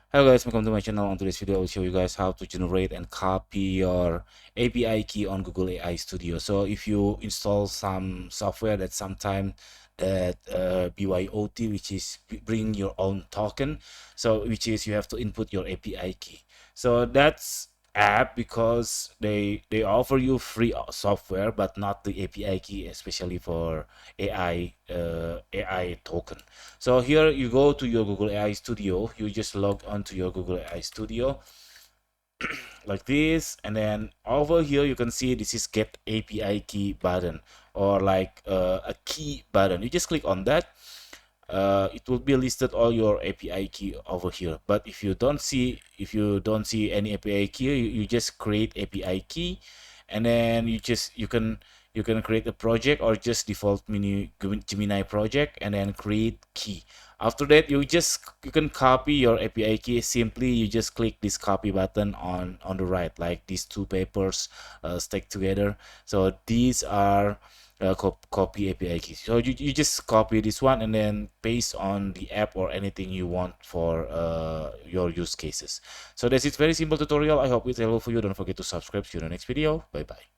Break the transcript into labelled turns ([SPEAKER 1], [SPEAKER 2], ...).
[SPEAKER 1] Hello guys, welcome to my channel. On today's video, I'll show you guys how to generate and copy your API key on Google AI Studio. So if you install some software that sometime that BYOT, which is bring your own token, so which is you have to input your API key. So that's app because they offer you free software but not the API key, especially for AI token. So here you go to your Google AI Studio, you just log on to your Google AI Studio like this, and then over here you can see this is get API key button, or like a key button. You just click on that. It will be listed all your API key over here. But if you don't see any API key, you just create API key, and then you can create a project or just default mini Gemini project and then create key. After that, you can copy your API key. Simply you just click this copy button on the right, like these two papers stacked together. So these are copy API keys. So you just copy this one and then paste on the app or anything you want for your use cases. So that's it. Very simple tutorial. I hope it's helpful for you. Don't forget to subscribe. See you in the next video. Bye bye.